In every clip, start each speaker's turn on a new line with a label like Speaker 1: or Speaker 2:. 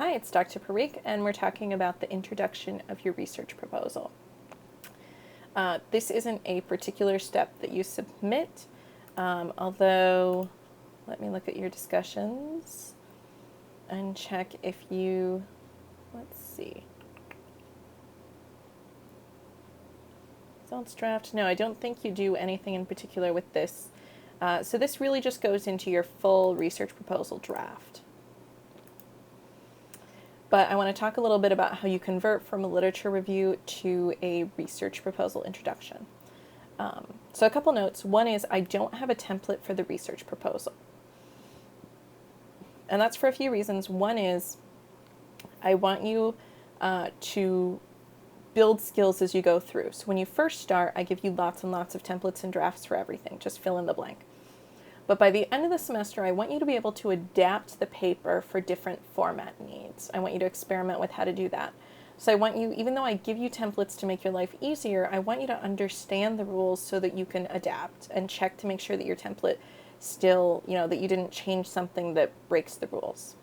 Speaker 1: Hi, it's Dr. Parikh, and we're talking about the introduction of your research proposal. This isn't a particular step that you submit, although let me look at your discussions and check if you, let's see. Results draft. No, I don't think you do anything in particular with this. So this really just goes into your full research proposal draft. But I want to talk a little bit about how you convert from a literature review to a research proposal introduction. So a couple notes. One is I don't have a template for the research proposal. And that's for a few reasons. One is I want you to build skills as you go through. So when you first start, I give you lots and lots of templates and drafts for everything. Just fill in the blank. But by the end of the semester, I want you to be able to adapt the paper for different format needs. I want you to experiment with how to do that. So I want you, even though I give you templates to make your life easier, I want you to understand the rules so that you can adapt and check to make sure that your template still, that you didn't change something that breaks the rules.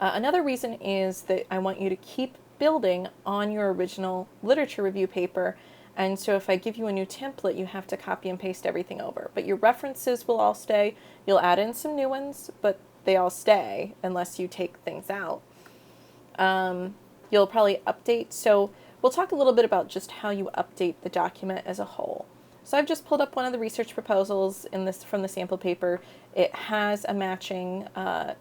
Speaker 1: Another reason is that I want you to keep building on your original literature review paper. And so if I give you a new template, you have to copy and paste everything over. But your references will all stay. You'll add in some new ones, but they all stay unless you take things out. You'll probably update. So we'll talk a little bit about just how you update the document as a whole. So I've just pulled up one of the research proposals from the sample paper. It has a matching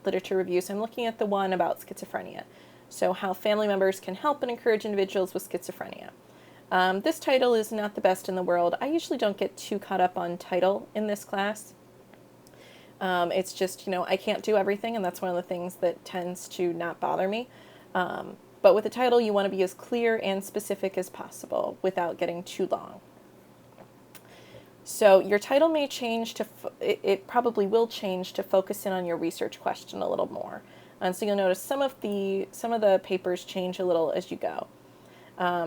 Speaker 1: literature review. So I'm looking at the one about schizophrenia. So how family members can help and encourage individuals with schizophrenia. This title is not the best in the world. I usually don't get too caught up on title in this class. It's just, I can't do everything, and that's one of the things that tends to not bother me. But with the title, you want to be as clear and specific as possible without getting too long. So your title may change it probably will change to focus in on your research question a little more. And so you'll notice some of the papers change a little as you go.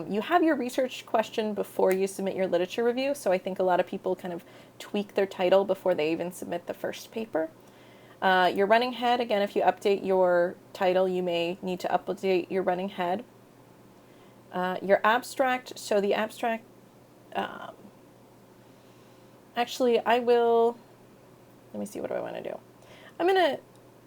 Speaker 1: You have your research question before you submit your literature review, so I think a lot of people kind of tweak their title before they even submit the first paper. Your running head, again, if you update your title, you may need to update your running head. Your abstract, so the abstract, actually, let me see, what do I want to do? I'm going to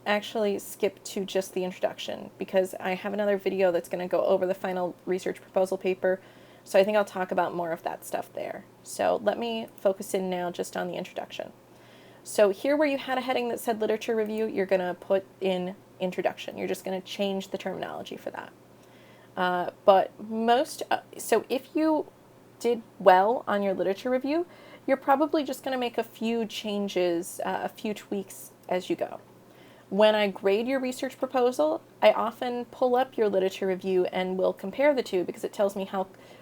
Speaker 1: actually skip to just the introduction because I have another video that's going to go over the final research proposal paper. So I think I'll talk about more of that stuff there. So let me focus in now just on the introduction. So here where you had a heading that said literature review, you're going to put in introduction. You're just going to change the terminology for that. So if you did well on your literature review, you're probably just going to make a few changes, a few tweaks as you go. When I grade your research proposal, I often pull up your literature review and will compare the two because it tells me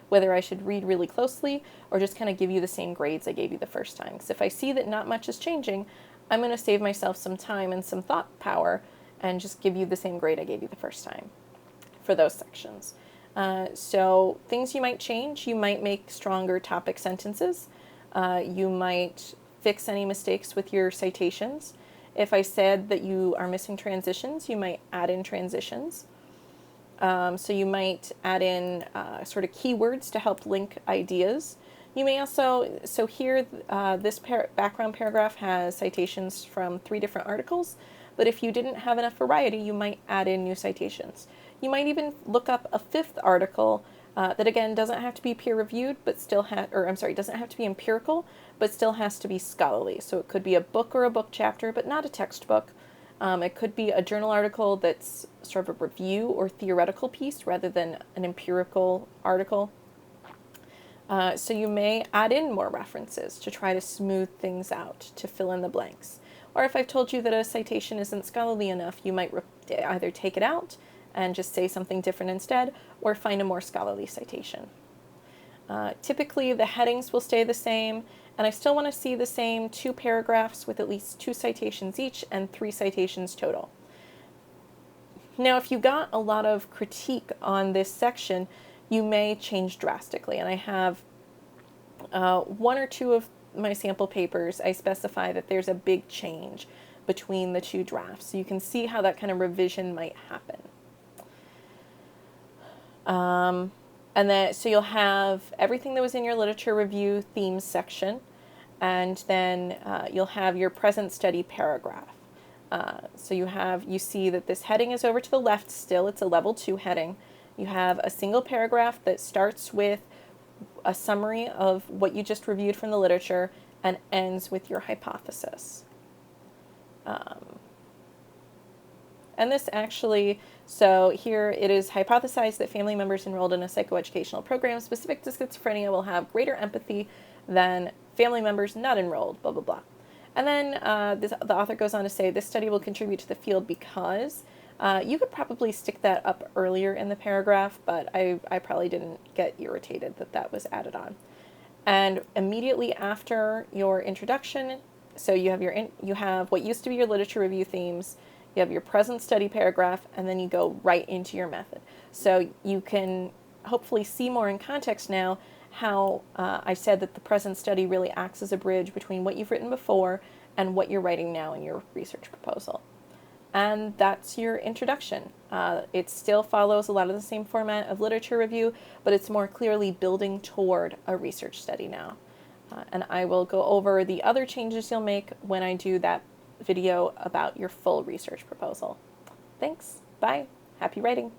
Speaker 1: whether I should read really closely or just kind of give you the same grades I gave you the first time. Because if I see that not much is changing, I'm going to save myself some time and some thought power and just give you the same grade I gave you the first time for those sections. So things you might change, you might make stronger topic sentences. You might fix any mistakes with your citations. If I said that you are missing transitions, you might add in transitions. So you might add in sort of keywords to help link ideas. You may also, so here this background paragraph has citations from 3 different articles, but if you didn't have enough variety, you might add in new citations. You might even look up a 5th article that again doesn't have to be peer-reviewed, but doesn't have to be empirical, but still has to be scholarly. So it could be a book or a book chapter, but not a textbook. It could be a journal article that's sort of a review or theoretical piece rather than an empirical article. So you may add in more references to try to smooth things out, to fill in the blanks. Or if I've told you that a citation isn't scholarly enough, you might either take it out and just say something different instead, or find a more scholarly citation. Typically, the headings will stay the same, and I still want to see the same 2 paragraphs with at least 2 citations each and 3 citations total. Now, if you got a lot of critique on this section, you may change drastically, and I have 1 or 2 of my sample papers, I specify that there's a big change. between the two drafts. So you can see how that kind of revision might happen. And then, so you'll have everything that was in your literature review themes section, and then you'll have your present study paragraph. So you see that this heading is over to the left still. It's a level 2 heading. You have a single paragraph that starts with a summary of what you just reviewed from the literature and ends with your hypothesis. And this actually, so here it is hypothesized that family members enrolled in a psychoeducational program specific to schizophrenia will have greater empathy than family members not enrolled, blah, blah, blah. And then the author goes on to say this study will contribute to the field because you could probably stick that up earlier in the paragraph, but I probably didn't get irritated that that was added on. And immediately after your introduction, so you have what used to be your literature review themes, you have your present study paragraph, and then you go right into your method. So you can hopefully see more in context now how I said that the present study really acts as a bridge between what you've written before and what you're writing now in your research proposal. And that's your introduction. It still follows a lot of the same format of literature review, but it's more clearly building toward a research study now. And I will go over the other changes you'll make when I do that video about your full research proposal. Thanks. Bye. Happy writing.